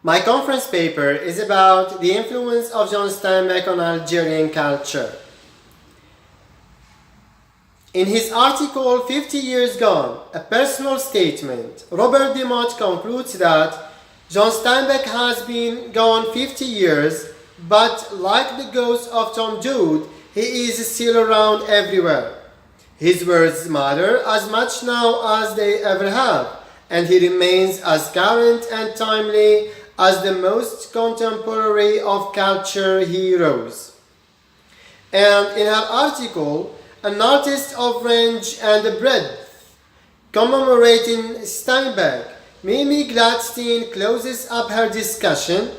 My conference paper is about the influence of John Steinbeck on Algerian culture. In his article 50 Years Gone, a personal statement, Robert Demotte concludes that John Steinbeck has been gone 50 years, but like the ghost of Tom Joad, he is still around everywhere. His words matter as much now as they ever have, and he remains as current and timely as the most contemporary of culture heroes. And in her article, an artist of range and breadth, commemorating Steinbeck, Mimi Gladstein closes up her discussion.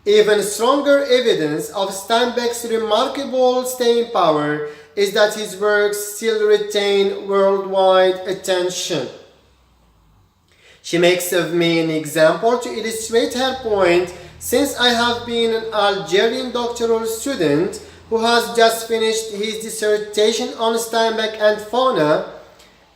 Even stronger evidence of Steinbeck's remarkable staying power is that his works still retain worldwide attention. She makes of me an example to illustrate her point, since I have been an Algerian doctoral student who has just finished his dissertation on Steinbeck and fauna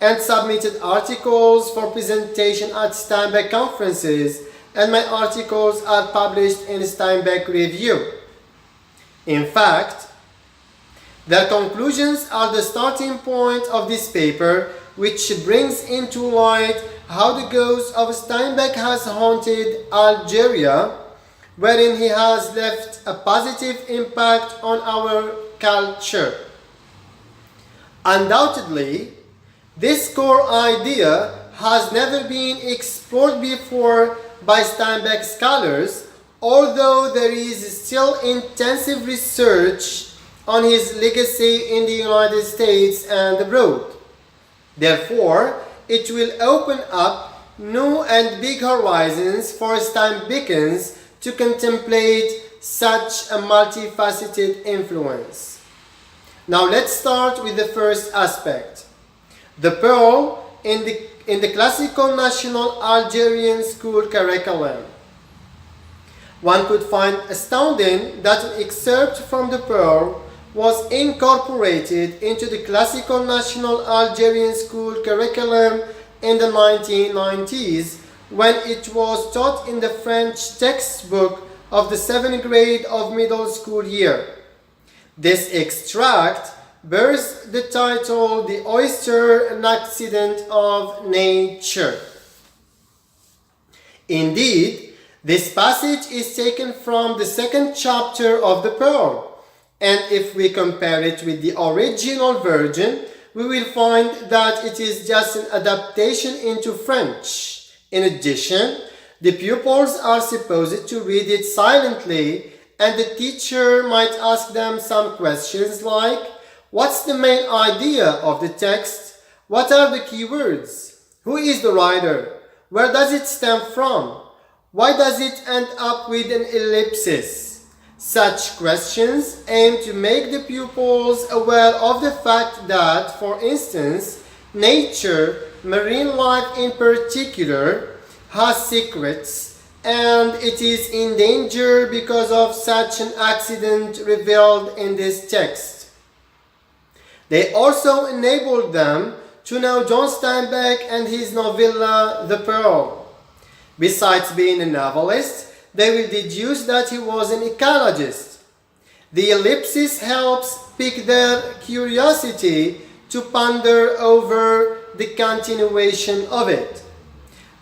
and submitted articles for presentation at Steinbeck conferences, and my articles are published in Steinbeck Review. In fact, their conclusions are the starting point of this paper, which brings into light how the ghost of Steinbeck has haunted Algeria, wherein he has left a positive impact on our culture. Undoubtedly, this core idea has never been explored before by Steinbeck scholars, although there is still intensive research on his legacy in the United States and abroad. Therefore, it will open up new and big horizons for Steinbeckers to contemplate such a multifaceted influence. Now let's start with the first aspect. The pearl in the classical national Algerian school curriculum. One could find astounding that an excerpt from the pearl was incorporated into the classical national Algerian school curriculum in the 1990s, when it was taught in the French textbook of the 7th grade of middle school year. This extract bears the title "The Oyster, an Accident of Nature." Indeed, this passage is taken from the 2nd chapter of the Pearl, and if we compare it with the original version, we will find that it is just an adaptation into French. In addition, the pupils are supposed to read it silently, and the teacher might ask them some questions like, what's the main idea of the text? What are the key words? Who is the writer? Where does it stem from? Why does it end up with an ellipsis? Such questions aim to make the pupils aware of the fact that, for instance, nature, marine life in particular, has secrets, and it is in danger because of such an accident revealed in this text. They also enabled them to know John Steinbeck and his novella The Pearl. Besides being a novelist, they will deduce that he was an ecologist. The ellipsis helps pique their curiosity to ponder over the continuation of it.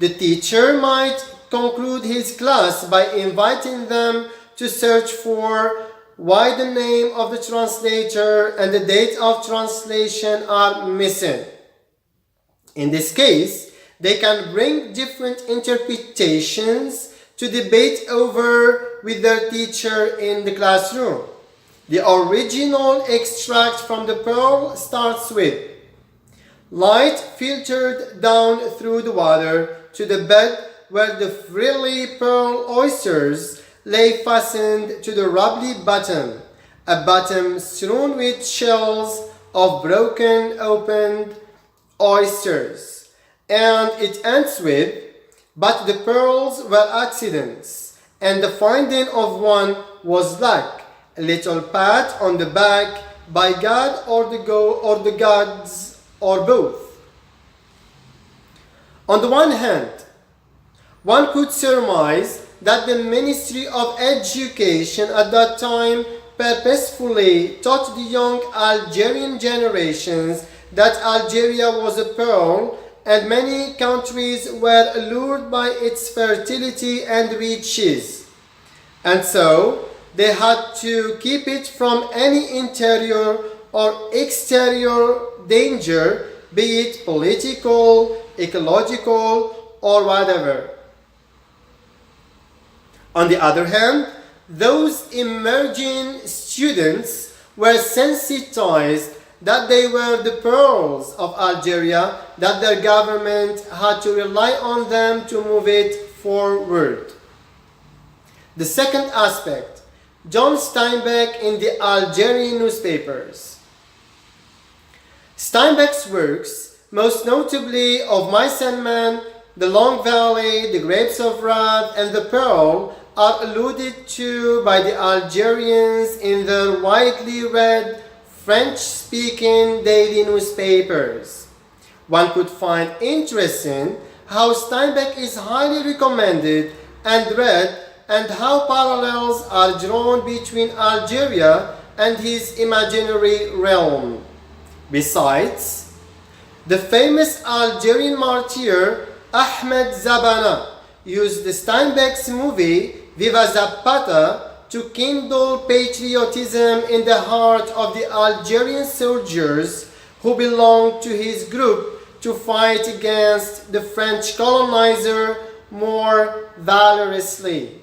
The teacher might conclude his class by inviting them to search for why the name of the translator and the date of translation are missing. In this case, they can bring different interpretations to debate over with their teacher in the classroom. The original extract from the Pearl starts with, light filtered down through the water to the bed where the frilly pearl oysters lay fastened to the rubbly bottom, a bottom strewn with shells of broken opened oysters. And it ends with, but the pearls were accidents, and the finding of one was luck, a little pat on the back by God or the gods or both. On the one hand, one could surmise that the Ministry of Education at that time purposefully taught the young Algerian generations that Algeria was a pearl, and many countries were allured by its fertility and riches. And so, they had to keep it from any interior or exterior danger, be it political, ecological, or whatever. On the other hand, those emerging students were sensitized that they were the pearls of Algeria, that their government had to rely on them to move it forward. The second aspect, John Steinbeck in the Algerian newspapers. Steinbeck's works, most notably Of Mice and Men, The Long Valley, The Grapes of Wrath, and The Pearl, are alluded to by the Algerians in their widely read French-speaking daily newspapers. One could find interesting how Steinbeck is highly recommended and read, and how parallels are drawn between Algeria and his imaginary realm. Besides, the famous Algerian martyr Ahmed Zabana used Steinbeck's movie Viva Zapata to kindle patriotism in the heart of the Algerian soldiers who belonged to his group to fight against the French colonizer more valorously.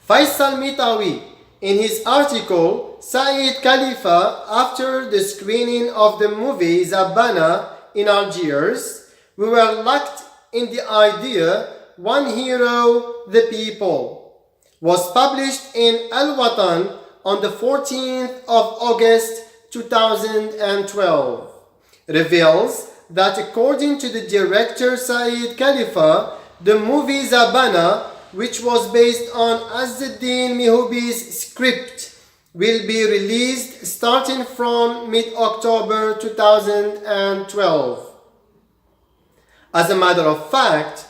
Faisal Mitawi, in his article Said Khalifa, after the screening of the movie Zabana in Algiers, we were locked in the idea one hero, the people, was published in Al Watan on the 14th of August 2012, reveals that according to the director Said Khalifa, the movie Zabana, which was based on Azzeddin Mihoubi's script, will be released starting from mid-October 2012. As a matter of fact,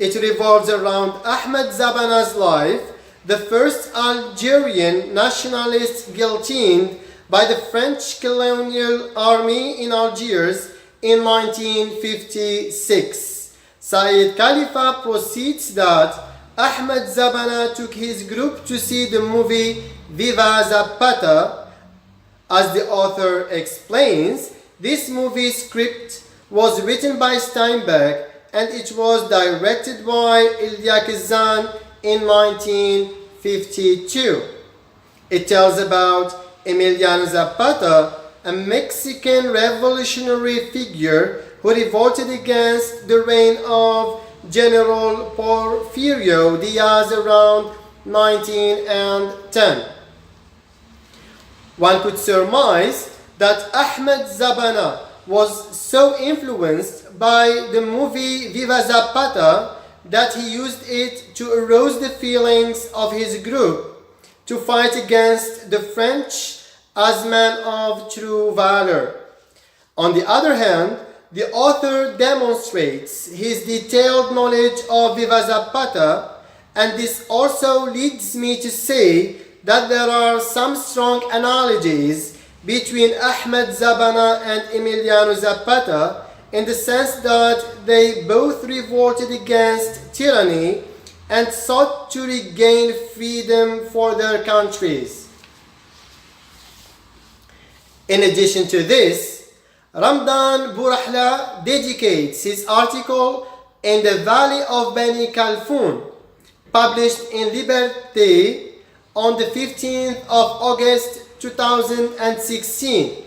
it revolves around Ahmed Zabana's life, the first Algerian nationalist guillotined by the French colonial army in Algiers in 1956. Said Khalifa proceeds that Ahmed Zabana took his group to see the movie Viva Zapata. As the author explains, this movie script was written by Steinbeck and it was directed by Elia Kazan in 1952. It tells about Emiliano Zapata, a Mexican revolutionary figure who revolted against the reign of General Porfirio Diaz around 1910. One could surmise that Ahmed Zabana was so influenced by the movie Viva Zapata that he used it to arouse the feelings of his group to fight against the French as men of true valor. On the other hand, the author demonstrates his detailed knowledge of Viva Zapata, and this also leads me to say that there are some strong analogies between Ahmed Zabana and Emiliano Zapata in the sense that they both revolted against tyranny and sought to regain freedom for their countries. In addition to this, Ramdan Bourahla dedicates his article In the Valley of Beni Kalfoun, published in Liberté on the 15th of August 2016,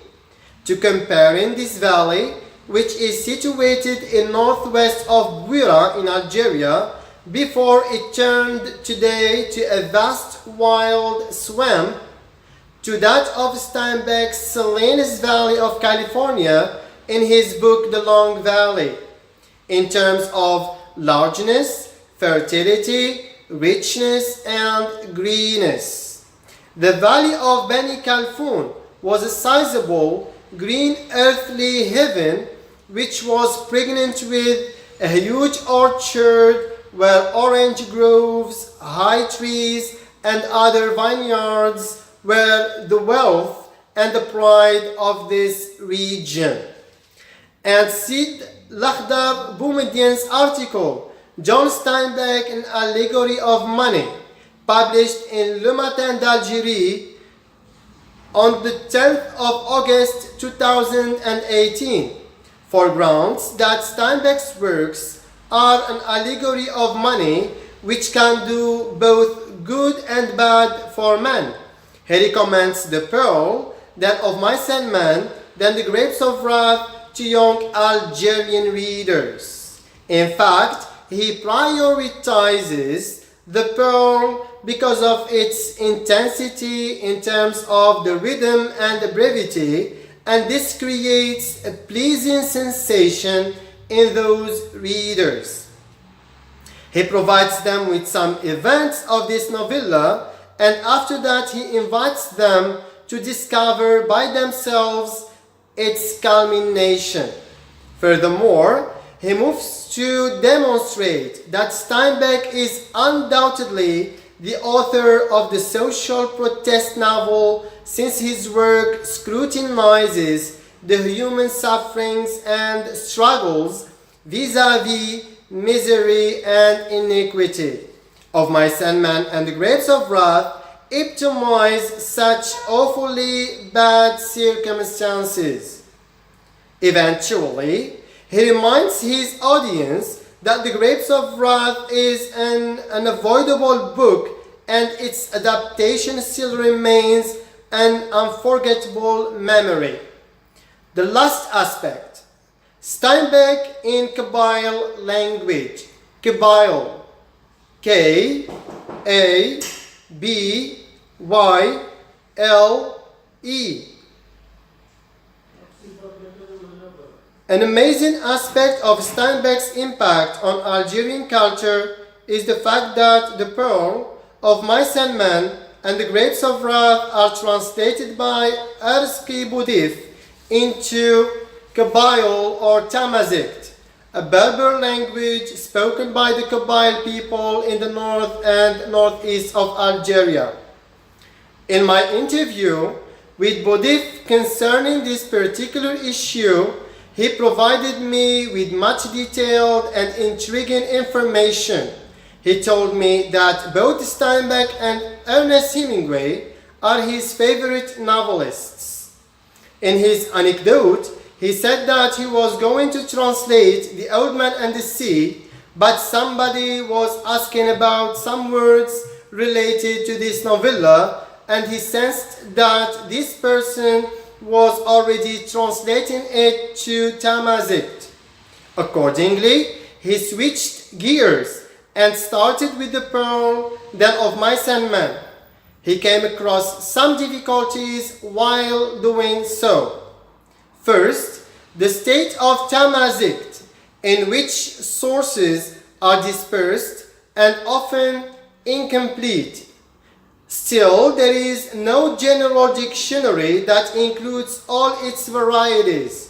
to comparing this valley, which is situated in northwest of Bouira in Algeria, before it turned today to a vast wild swamp, to that of Steinbeck's Salinas Valley of California in his book The Long Valley, in terms of largeness, fertility, richness, and greenness. The valley of Beni Kalfoun was a sizable, green earthly heaven which was pregnant with a huge orchard where orange groves, high trees, and other vineyards were the wealth and the pride of this region. And Sid Lakhdar Boumedien's article, John Steinbeck, An Allegory of Money, published in Le Matin d'Algérie on the 10th of August 2018, foregrounds that Steinbeck's works are an allegory of money which can do both good and bad for man. He recommends the pearl, that of mice and men, then the grapes of wrath to young Algerian readers. In fact, he prioritizes the pearl because of its intensity in terms of the rhythm and the brevity, and this creates a pleasing sensation in those readers. He provides them with some events of this novella, and after that he invites them to discover by themselves its culmination. Furthermore, he moves to demonstrate that Steinbeck is undoubtedly the author of the social protest novel, since his work scrutinizes the human sufferings and struggles vis-à-vis misery and iniquity. Of Mice and Men and the Grapes of Wrath epitomize such awfully bad circumstances. Eventually, he reminds his audience that The Grapes of Wrath is an unavoidable book, and its adaptation still remains an unforgettable memory. The last aspect, Steinbeck in Kabyle language. Kabyle, K-A-B-Y-L-E. An amazing aspect of Steinbeck's impact on Algerian culture is the fact that the pearl of Mice and Men and the Grapes of Wrath are translated by Erski Boudif into Kabyle or Tamazight, a Berber language spoken by the Kabyle people in the north and northeast of Algeria. In my interview with Boudif concerning this particular issue, he provided me with much detailed and intriguing information. He told me that both Steinbeck and Ernest Hemingway are his favorite novelists. In his anecdote, he said that he was going to translate The Old Man and the Sea, but somebody was asking about some words related to this novella, and he sensed that this person was already translating it to Tamazight. Accordingly, he switched gears and started with the pearl, then of Mice and Men. He came across some difficulties while doing so. First, the state of Tamazight, in which sources are dispersed and often incomplete. Still, there is no general dictionary that includes all its varieties.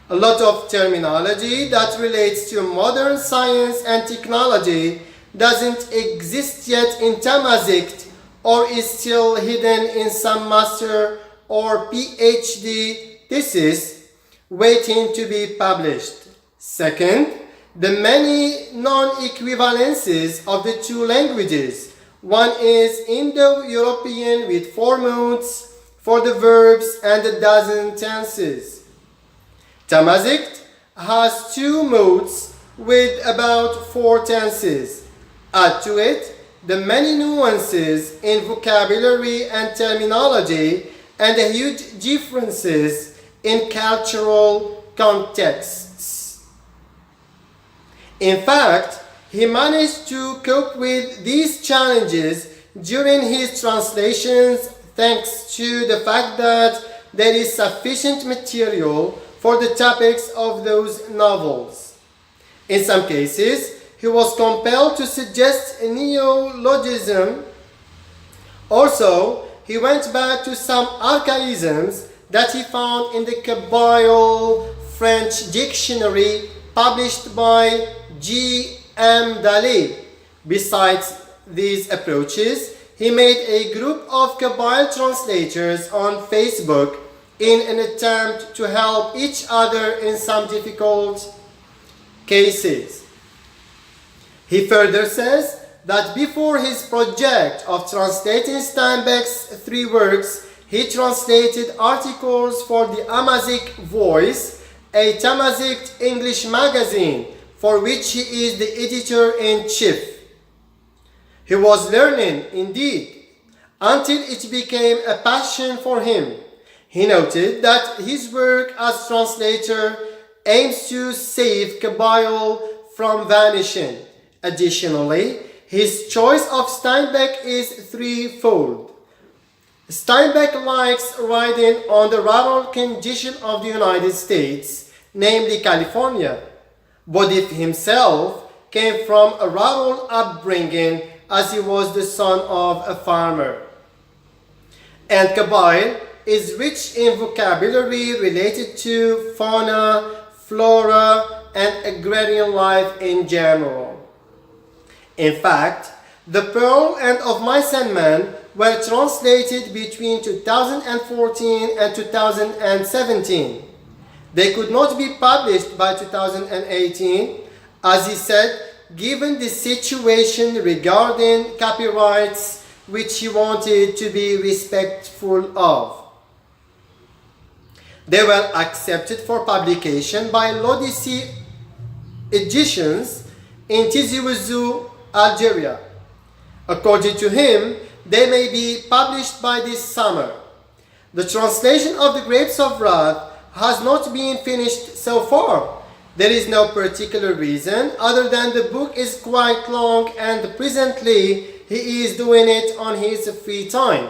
A lot of terminology that relates to modern science and technology doesn't exist yet in Tamazight, or is still hidden in some master or PhD thesis waiting to be published. Second, the many non-equivalences of the two languages. One is Indo-European with 4 moods for the verbs and a dozen tenses. Tamazight has 2 moods with about 4 tenses. Add to it the many nuances in vocabulary and terminology and the huge differences in cultural contexts. In fact, he managed to cope with these challenges during his translations thanks to the fact that there is sufficient material for the topics of those novels. In some cases, he was compelled to suggest a neologism. Also, he went back to some archaisms that he found in the Kabyle French dictionary published by G. Amdali. Besides these approaches, he made a group of Kabyle translators on Facebook in an attempt to help each other in some difficult cases. He further says that before his project of translating Steinbeck's 3 works, he translated articles for the Amazigh Voice, a Tamazight English magazine, for which he is the editor-in-chief. He was learning, indeed, until it became a passion for him. He noted that his work as translator aims to save Kabyle from vanishing. Additionally, his choice of Steinbeck is threefold. Steinbeck likes writing on the rural condition of the United States, namely California. Bodif himself came from a rural upbringing as he was the son of a farmer. And Kabyle is rich in vocabulary related to fauna, flora, and agrarian life in general. In fact, The Pearl and Of Mice and Men were translated between 2014 and 2017. They could not be published by 2018, as he said, given the situation regarding copyrights, which he wanted to be respectful of. They were accepted for publication by L'Odyssée Editions in Tizi Ouzou, Algeria. According to him, they may be published by this summer. The translation of the Grapes of Wrath has not been finished so far. There is no particular reason other than the book is quite long and presently he is doing it on his free time.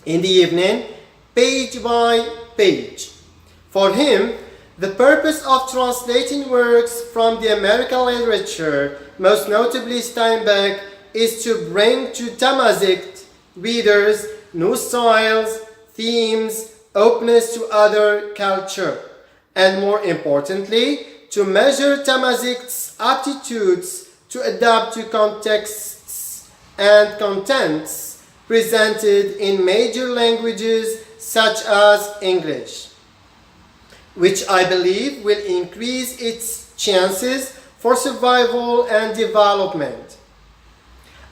In the evening, page by page. For him, the purpose of translating works from the American literature, most notably Steinbeck, is to bring to Tamazight readers new styles, themes, openness to other culture, and more importantly, to measure Tamazight's aptitudes to adapt to contexts and contents presented in major languages such as English, which I believe will increase its chances for survival and development.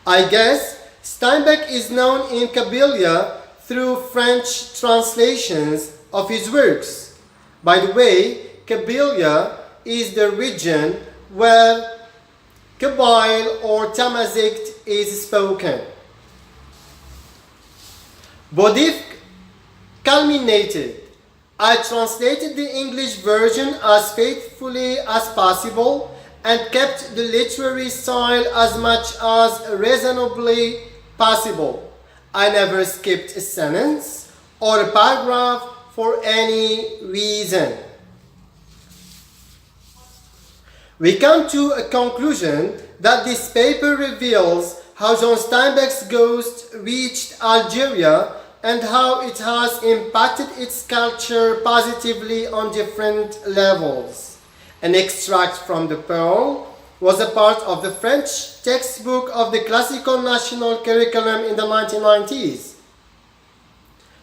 I guess Steinbeck is known in Kabylia through French translations of his works. By the way, Kabylia is the region where Kabyle or Tamazight is spoken. Bodif culminated. I translated the English version as faithfully as possible and kept the literary style as much as reasonably possible. I never skipped a sentence or a paragraph for any reason. We come to a conclusion that this paper reveals how John Steinbeck's ghost reached Algeria and how it has impacted its culture positively on different levels. An extract from The Pearl was a part of the French textbook of the classical national curriculum in the 1990s.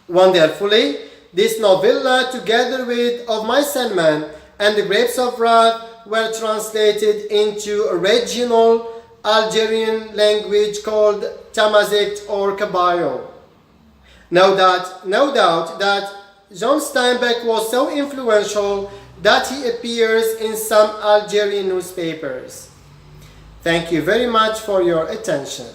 Wonderfully, this novella, together with Of Mice and Men and The Grapes of Wrath, were translated into a regional Algerian language called Tamazight or Kabyle. No doubt that John Steinbeck was so influential that he appears in some Algerian newspapers. Thank you very much for your attention.